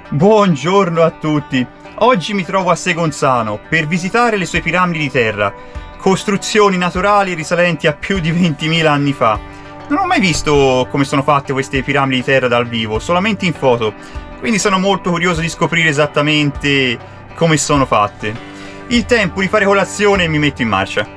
Buongiorno a tutti! Oggi mi trovo a Segonzano per visitare le sue piramidi di terra, costruzioni naturali risalenti a più di 20.000 anni fa. Non ho mai visto come sono fatte queste piramidi di terra dal vivo, solamente in foto, quindi sono molto curioso di scoprire esattamente come sono fatte. Il tempo di fare colazione e mi metto in marcia.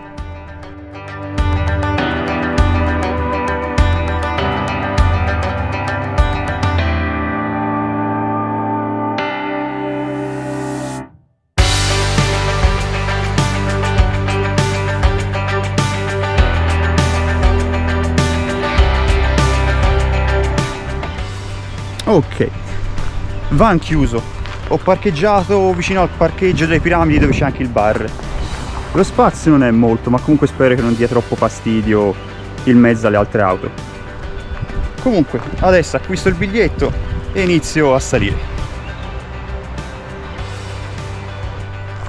Ok, van chiuso. Ho parcheggiato vicino al parcheggio delle piramidi dove c'è anche il bar. Lo spazio non è molto, ma comunque spero che non dia troppo fastidio il mezzo alle altre auto. Comunque, adesso acquisto il biglietto e inizio a salire.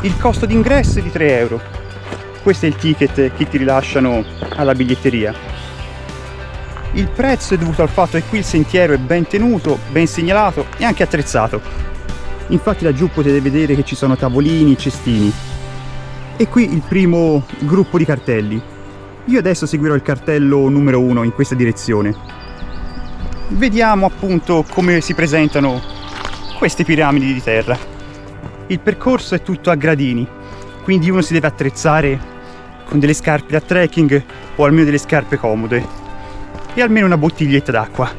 Il costo d'ingresso è di 3 euro. Questo è il ticket che ti rilasciano alla biglietteria. Il prezzo è dovuto al fatto che qui il sentiero è ben tenuto, ben segnalato e anche attrezzato. Infatti laggiù potete vedere che ci sono tavolini, cestini. E qui il primo gruppo di cartelli. Io adesso seguirò il cartello numero 1 in questa direzione. Vediamo appunto come si presentano queste piramidi di terra. Il percorso è tutto a gradini, quindi uno si deve attrezzare con delle scarpe da trekking o almeno delle scarpe comode. E almeno una bottiglietta d'acqua.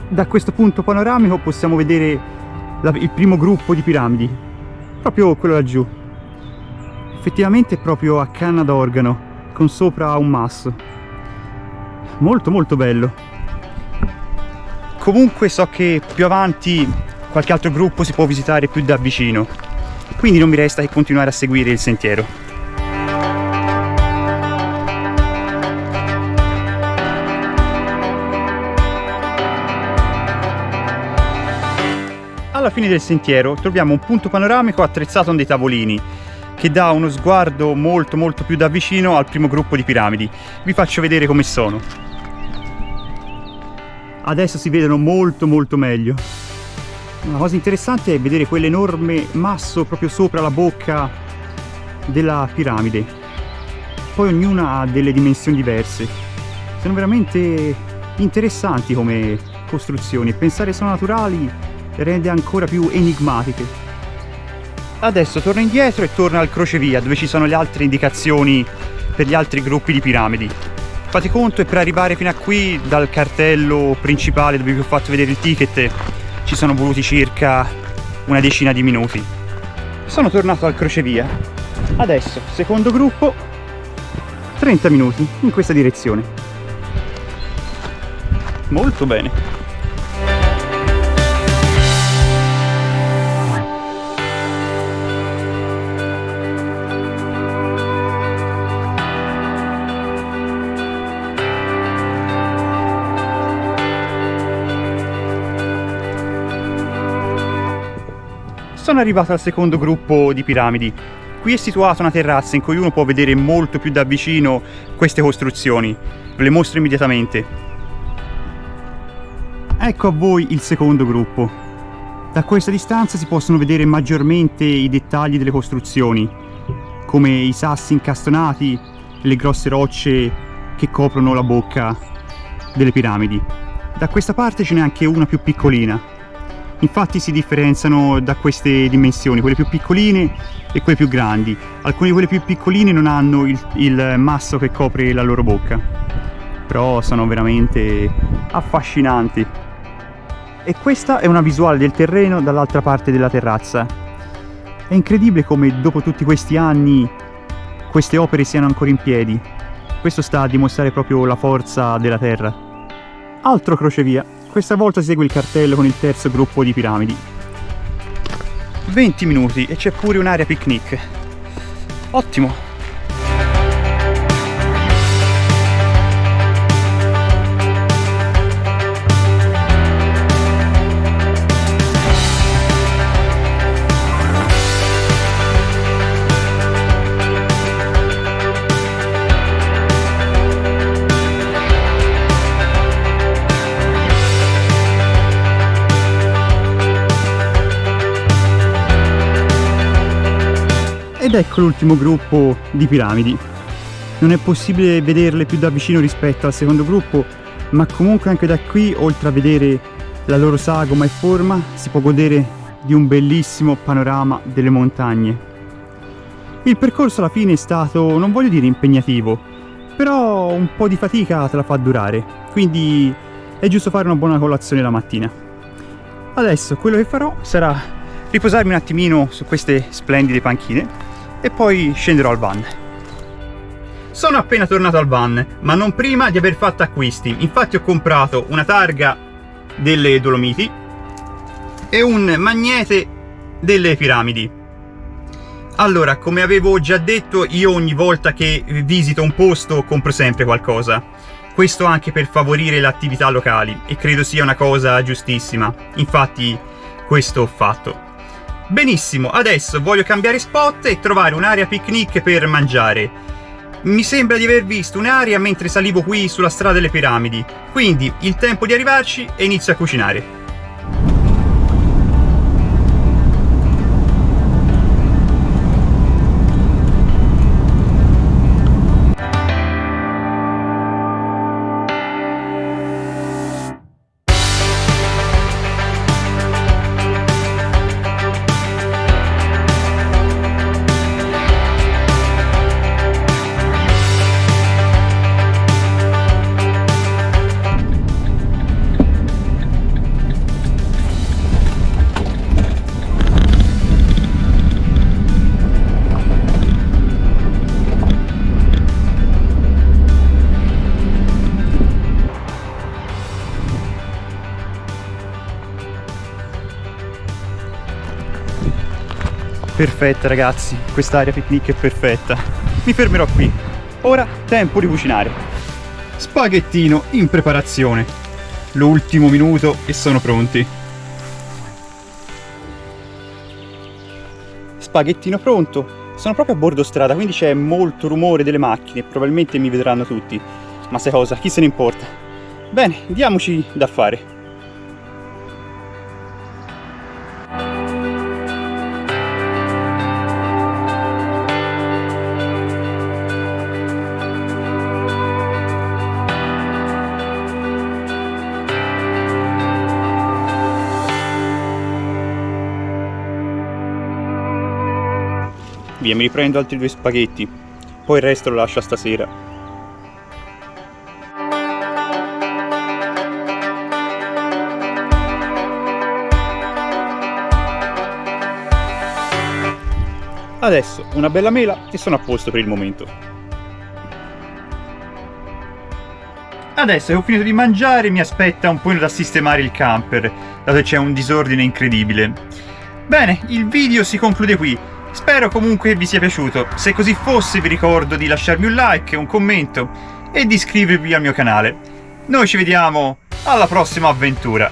Da questo punto panoramico possiamo vedere il primo gruppo di piramidi, proprio quello laggiù. Effettivamente è proprio a canna d'organo, con sopra un masso. Molto molto bello. Comunque so che più avanti qualche altro gruppo si può visitare più da vicino, quindi non mi resta che continuare a seguire il sentiero. Alla fine del sentiero troviamo un punto panoramico attrezzato con dei tavolini che dà uno sguardo molto più da vicino al primo gruppo di piramidi. Vi faccio vedere come sono. Adesso si vedono molto meglio. Una cosa interessante è vedere quell'enorme masso proprio sopra la bocca della piramide. Poi ognuna ha delle dimensioni diverse. Sono veramente interessanti come costruzioni e pensare sono naturali rende ancora più enigmatiche. Adesso torno indietro e torno al crocevia dove ci sono le altre indicazioni per gli altri gruppi di piramidi. Fate conto che per arrivare fino a qui dal cartello principale dove vi ho fatto vedere il ticket ci sono voluti circa una decina di minuti. Sono tornato al crocevia. Adesso, secondo gruppo, 30 minuti in questa direzione. Molto bene. Sono arrivato al secondo gruppo di piramidi. Qui è situata una terrazza in cui uno può vedere molto più da vicino queste costruzioni. Ve le mostro immediatamente. Ecco a voi il secondo gruppo. Da questa distanza si possono vedere maggiormente i dettagli delle costruzioni, come i sassi incastonati e le grosse rocce che coprono la bocca delle piramidi. Da questa parte ce n'è anche una più piccolina. Infatti si differenziano da queste dimensioni, quelle più piccoline e quelle più grandi. Alcune di quelle più piccoline non hanno il masso che copre la loro bocca, però sono veramente affascinanti. E questa è una visuale del terreno dall'altra parte della terrazza. È incredibile come dopo tutti questi anni queste opere siano ancora in piedi. Questo sta a dimostrare proprio la forza della terra. Altro crocevia. Questa volta si segue il cartello con il terzo gruppo di piramidi. 20 minuti e c'è pure un'area picnic. Ottimo! Ed ecco l'ultimo gruppo di piramidi. Non è possibile vederle più da vicino rispetto al secondo gruppo, ma comunque anche da qui, oltre a vedere la loro sagoma e forma, si può godere di un bellissimo panorama delle montagne. Il percorso alla fine è stato, non voglio dire impegnativo, però un po' di fatica te la fa durare, quindi è giusto fare una buona colazione la mattina. Adesso quello che farò sarà riposarmi un attimino su queste splendide panchine e poi scenderò al van. Sono appena tornato al van, ma non prima di aver fatto acquisti. Infatti ho comprato una targa delle Dolomiti e un magnete delle piramidi. Allora, come avevo già detto, io ogni volta che visito un posto compro sempre qualcosa. Questo anche per favorire le attività locali e credo sia una cosa giustissima. Infatti questo ho fatto. Benissimo, adesso voglio cambiare spot e trovare un'area picnic per mangiare. Mi sembra di aver visto un'area mentre salivo qui sulla strada delle piramidi, quindi il tempo di arrivarci e inizio a cucinare. Perfetta ragazzi, quest'area picnic è perfetta. Mi fermerò qui. Ora tempo di cucinare. Spaghettino in preparazione. L'ultimo minuto e sono pronti. Spaghettino pronto. Sono proprio a bordo strada, quindi c'è molto rumore delle macchine. Probabilmente mi vedranno tutti. Ma sai cosa? Chi se ne importa? Bene, diamoci da fare. Via, mi riprendo altri 2 spaghetti, poi il resto lo lascio a stasera. Adesso una bella mela e sono a posto per il momento. Adesso che ho finito di mangiare mi aspetta un po' da sistemare il camper, dato che c'è un disordine incredibile. Bene, il video si conclude qui. Spero comunque che vi sia piaciuto. Se così fosse vi ricordo di lasciarmi un like, un commento e di iscrivervi al mio canale. Noi ci vediamo alla prossima avventura.